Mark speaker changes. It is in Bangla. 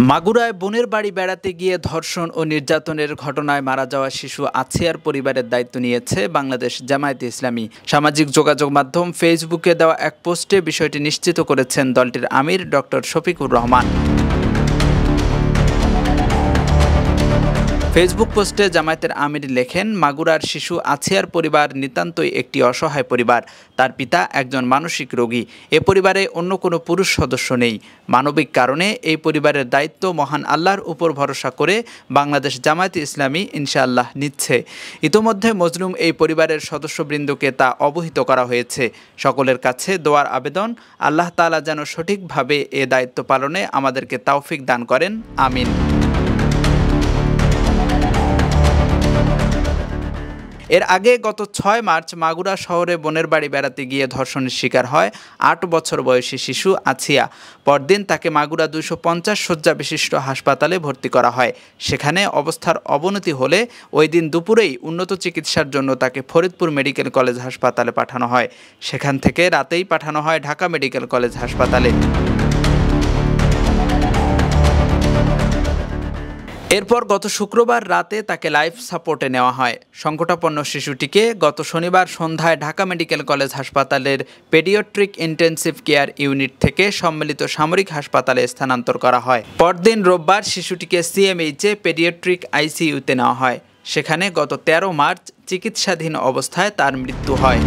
Speaker 1: মাগুরায় বোনের বাড়ি বেড়াতে গিয়ে ধর্ষণ ও নির্যাতনের ঘটনায় মারা যাওয়া শিশু আছিয়ার পরিবারের দায়িত্ব নিয়েছে বাংলাদেশ জামায়াতে ইসলামী। সামাজিক যোগাযোগ মাধ্যম ফেসবুকে দেওয়া এক পোস্টে বিষয়টি নিশ্চিত করেছেন দলটির আমির ডক্টর শফিকুর রহমান। ফেসবুক পোস্টে জামায়াতের আমির লেখেন, মাগুরার শিশু আছিয়ার পরিবার নিতান্তই একটি অসহায় পরিবার। তার পিতা একজন মানসিক রোগী। এ পরিবারে অন্য কোনো পুরুষ সদস্য নেই। মানবিক কারণে এই পরিবারের দায়িত্ব মহান আল্লাহর উপর ভরসা করে বাংলাদেশ জামায়াতে ইসলামী ইনশাআল্লাহ নিচ্ছে। ইতোমধ্যে মজলুম এই পরিবারের সদস্যবৃন্দকে তা অবহিত করা হয়েছে। সকলের কাছে দোয়ার আবেদন, আল্লাহ তাআলা যেন সঠিকভাবে এ দায়িত্ব পালনে আমাদেরকে তৌফিক দান করেন, আমিন। এর আগে গত ৬ মার্চ মাগুরা শহরে বোনের বাড়ি বেড়াতে গিয়ে ধর্ষণের শিকার হয় ৮ বছর বয়সী শিশু আছিয়া। পরদিন তাকে মাগুরা ২৫০ শয্যা বিশিষ্ট হাসপাতালে ভর্তি করা হয়। সেখানে অবস্থার অবনতি হলে ওই দিন দুপুরেই উন্নত চিকিৎসার জন্য তাকে ফরিদপুর মেডিকেল কলেজ হাসপাতালে পাঠানো হয়। সেখান থেকে রাতেই পাঠানো হয় ঢাকা মেডিকেল কলেজ হাসপাতালে। এরপর গত শুক্রবার রাতে তাকে লাইফ সাপোর্টে নেওয়া হয়। সংকটাপন্ন শিশুটিকে গত শনিবার সন্ধ্যায় ঢাকা মেডিকেল কলেজ হাসপাতালের পেডিয়াট্রিক ইন্টেনসিভ কেয়ার ইউনিট থেকে সম্মিলিত সামরিক হাসপাতালে স্থানান্তর করা হয়। পরদিন রোববার শিশুটিকে সিএমএইচে পেডিয়াট্রিক আইসিইউতে নেওয়া হয়। সেখানে গত ১৩ মার্চ চিকিৎসাধীন অবস্থায় তার মৃত্যু হয়।